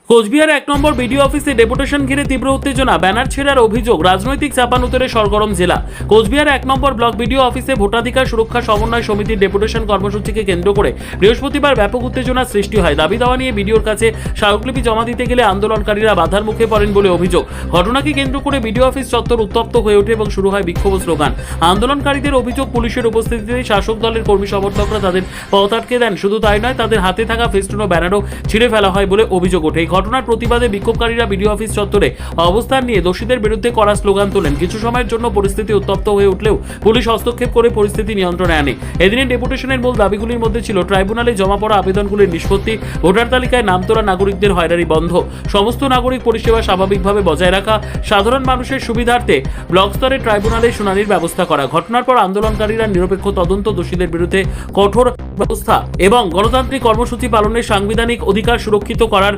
কোচবিহার ১ নম্বর BDO অফিসে deputation ঘিরে তীব্র উত্তেজনা, ব্যানার ছেড়ার অভিযোগ, রাজনৈতিক চাপানুতরে সরগরম জেলা। কোচবিহার ১ নম্বর ব্লক বিডিও অফিসে ভোটাধিকার সুরক্ষা সমন্বয় সমিতির ডেপুটেশন কর্মসূচিকে কেন্দ্র করে বৃহস্পতিবার ব্যাপক উত্তেজনার সৃষ্টি হয়। দাবি দাওয়া নিয়ে বিডিওর কাছে স্মারকলিপি জমা দিতে গেলে আন্দোলনকারীরা বাধার মুখে পড়েন বলে অভিযোগ। ঘটনাকে কেন্দ্র করে বিডিও অফিস চত্বর উত্তপ্ত হয়ে ওঠে এবং শুরু হয় বিক্ষোভ স্লোগান। আন্দোলনকারীদের অভিযোগ, পুলিশের উপস্থিতিতে শাসক দলের কর্মী সমর্থকরা তাদের পথ আটকে দেন। শুধু তাই নয়, তাদের হাতে থাকা ফেস্টুন ও ব্যানারও ছিঁড়ে ফেলা হয় বলে অভিযোগ ওঠে। এই ঘটনার প্রতিবাদে বিক্ষোভকারীরা বিডিও অফিস চত্বরে অবস্থান নিয়ে দোষীদের বিরুদ্ধে কড়া স্লোগান তোলেন। কিছু সময়ের জন্য পরিস্থিতি উত্তপ্ত হয়ে উঠলেও পুলিশ হস্তক্ষেপ করে পরিস্থিতি নিয়ন্ত্রণে আনে। এদিনের ডেপুটেশনের মূল দাবিগুলির মধ্যে ছিল ট্রাইব্যুনালে জমা পড়া আবেদনগুলির নিষ্পত্তি, ভোটার তালিকায় নাম তোলা নাগরিকদের হয়রানি বন্ধ, সমস্ত নাগরিক পরিষেবা স্বাভাবিকভাবে বজায় রাখা, সাধারণ মানুষের সুবিধার্থে ব্লক স্তরে ট্রাইব্যুনালে শুনানির ব্যবস্থা করা। ঘটনার পর আন্দোলনকারীরা নিরপেক্ষ তদন্ত, দোষীদের বিরুদ্ধে কঠোর ব্যবস্থা এবং গণতান্ত্রিক কর্মসূচি পালনের সাংবিধানিক অধিকার সুরক্ষিত করার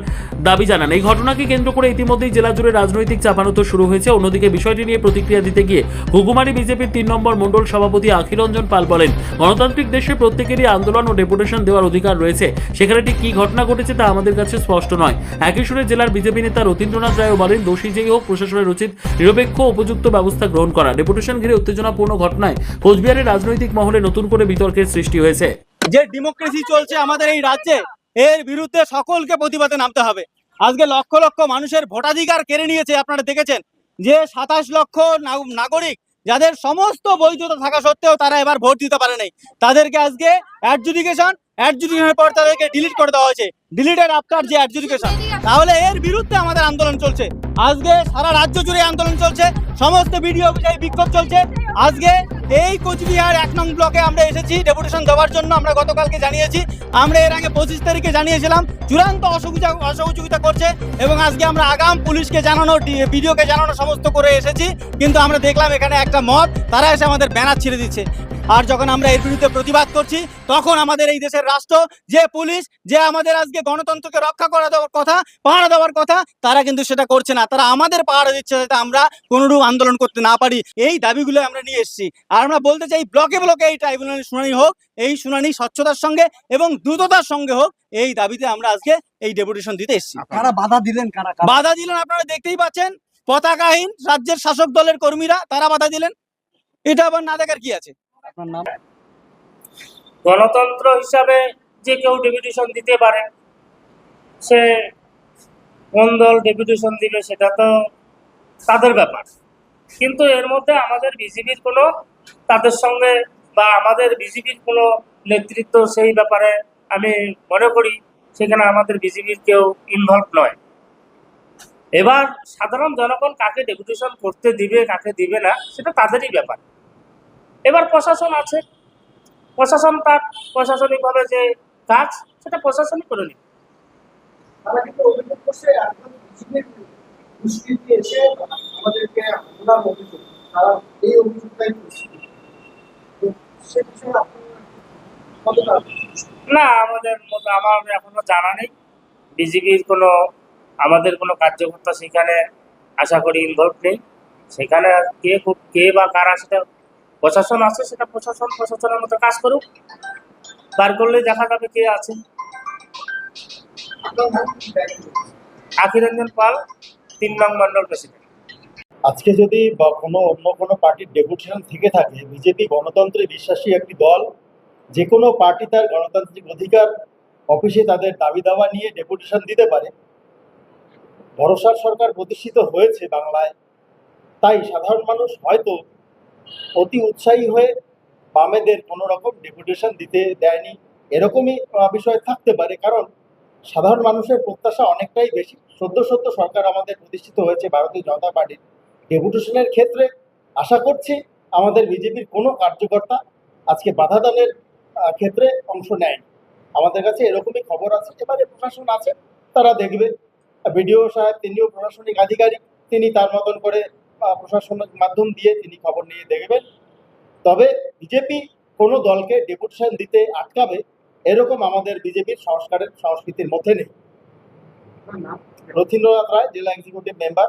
দাবি জানান। এই ঘটনাকে কেন্দ্র করে ইতিমধ্যেই জেলা জুড়ে রাজনৈতিক চাপানুতর শুরু হয়েছে। অন্যদিকে বিষয়টি নিয়ে প্রতিক্রিয়া দিতে গিয়ে হুকুমারি বিজেপির ৩ নম্বর মণ্ডল সভাপতি অখিল রঞ্জন পাল বলেন, গণতান্ত্রিক দেশে প্রত্যেকেরই আন্দোলন ও ডেপুটেশন দেওয়ার অধিকার রয়েছে। সেখানে ঠিক কী ঘটনা ঘটেছে তা আমাদের কাছে স্পষ্ট নয়। একই সুরে জেলার বিজেপি নেতা রতীন্দ্রনাথ রায়ও বলেন, দোষী যেই হোক, প্রশাসনের উচিত নিরপেক্ষ উপযুক্ত ব্যবস্থা গ্রহণ করা। ডেপুটেশন ঘিরে উত্তেজনাপূর্ণ ঘটনায় কোচবিহারের রাজনৈতিক মহলে নতুন করে বিতর্কের সৃষ্টি হয়েছে। যে ডেমোক্রেসি চলছে আমাদের এই রাজ্যে, এর বিরুদ্ধে সকলকে প্রতিবাদে নামতে হবে। আজকে লক্ষ লক্ষ মানুষের ভোটাধিকার কেড়ে নিয়েছে। আপনারা দেখেছেন যে ২৭ লক্ষ নাগরিক যাদের সমস্ত বৈধতা থাকা সত্ত্বেও তারা এবার ভোট দিতে পারে নাই, তাদেরকে আজকে অ্যাডজুডিকেশনের পর তাদেরকে ডিলিট করে দেওয়া হয়েছে। ডিলিটেড আফটার যে অ্যাডজুডিকেশন, তাহলে এর বিরুদ্ধে আমাদের আন্দোলন চলছে। আজকে সারা রাজ্য জুড়ে আন্দোলন চলছে, সমস্ত বিডিও অফিসে বিক্ষোভ চলছে। আজকে এই কোচবিহার ১ নং ব্লকে আমরা এসেছি ডেপুটেশন দেওয়ার জন্য। আমরা গতকালকে জানিয়েছি, আমরা এর আগে ২৫ তারিখে জানিয়েছিলাম, চূড়ান্ত অসহযোগিতা করছে এবং আজকে আমরা আগাম পুলিশকে জানানো, বিডিওকে জানানো সমস্ত করে এসেছি। কিন্তু আমরা দেখলাম এখানে একটা মব, তারা এসে আমাদের ব্যানার ছিঁড়ে দিচ্ছে। আর যখন আমরা এর বিরুদ্ধে প্রতিবাদ করছি, তখন আমাদের এই দেশের রাষ্ট্র, যে পুলিশ, যে আমাদের আজকে গণতন্ত্রকে রক্ষা করা দেওয়ার কথা, পাহারা দেওয়ার কথা, তারা কিন্তু সেটা করছে না। তারা আমাদের পাহারা দিচ্ছে যাতে আমরা কোনোরূপ আন্দোলন করতে না পারি। এই দাবিগুলো আমরা নিয়ে এসেছি। আর আমরা বলতে চাই, ব্লকে ব্লকে এই ট্রাইব্যুনালের শুনানি হোক, এই শুনানি স্বচ্ছতার সঙ্গে এবং দ্রুততার সঙ্গে হোক। এই দাবিতে আমরা আজকে এই ডেপুটেশন দিতে এসেছি। কারা বাধা দিলেন? বাধা দিলেন আপনারা দেখতেই পাচ্ছেন, পতাকাহীন রাজ্যের শাসক দলের কর্মীরা, তারা বাধা দিলেন। এটা আবার না দেখার কি আছে? আপনার নাম? গণতন্ত্র হিসাবে যে কেউ ডেপুটেশন দিতে পারে, সে কোন দল ডেপুটেশন দিবে সেটা তো তাদের ব্যাপার। কিন্তু এর মধ্যে আমাদের বিজেপির কোনো, তাদের সঙ্গে বা আমাদের বিজেপির কোনো নেতৃত্ব সেই ব্যাপারে আমি মনে করি সেখানে আমাদের বিজেপির কেউ ইনভলভ নয়। এবার সাধারণ জনগণ কাকে ডেপুটেশন করতে দিবে, কাকে দিবে না, সেটা তাদেরই ব্যাপার। এবার প্রশাসন আছে, প্রশাসন তার প্রশাসনিকভাবে যে কাজ সেটা প্রশাসনই করে নিবে। না, আমার এখনো জানা নেই বিজেপির কোনো, আমাদের কোনো কার্যকর্তা সেখানে আশা করি ইনভলভ নেই। সেখানে কে বা কারা, সেটা প্রশাসন আছে, সেটা প্রশাসনের মতো কাজ করুক, বার করলে দেখা যাবে কে আছে। অখিল রঞ্জন পাল, ৩ নং মণ্ডল প্রেসিডেন্ট। আজকে যদি বা অন্য কোনো পার্টির ডেপুটেশন থেকে থাকে, বিজেপি গণতন্ত্রে বিশ্বাসী একটি দল। যে কোনো পার্টি তার গণতান্ত্রিক অধিকার অফিসে তাদের দাবি দাওয়া নিয়ে ডেপুটেশন দিতে পারে। ভরসার সরকার প্রতিষ্ঠিত হয়েছে বাংলায়, তাই সাধারণ মানুষ হয়তো অতি উৎসাহী হয়ে বামেদের কোনো রকম ডেপুটেশন দিতে দেয়নি, এরকমই বিষয় থাকতে পারে। কারণ সাধারণ মানুষের প্রত্যাশা অনেকটাই বেশি। সদ্য সরকার আমাদের প্রতিষ্ঠিত হয়েছে ভারতীয় জনতা পার্টির। ডেপুটেশনের ক্ষেত্রে আশা করছি আমাদের বিজেপির কোনো কার্যকর্তা আজকে বাধা দানের ক্ষেত্রে অংশ নেয়নি। আমাদের কাছে এরকমই খবর আছে। এবারে প্রশাসন আছে, তারা দেখবে। বিডিও সাহেব, তিনিও প্রশাসনিক আধিকারিক, তিনি তার মতন করে প্রশাসনিক মাধ্যম দিয়ে তিনি খবর নিয়ে দেখবেন। তবে বিজেপি কোনো দলকে ডেপুটেশন দিতে আটকাবে এরকম আমাদের বিজেপির সংস্কৃতির মধ্যে নেই। রথীন্দ্রনাথ রায়, জেলা এক্সিকিউটিভ মেম্বার।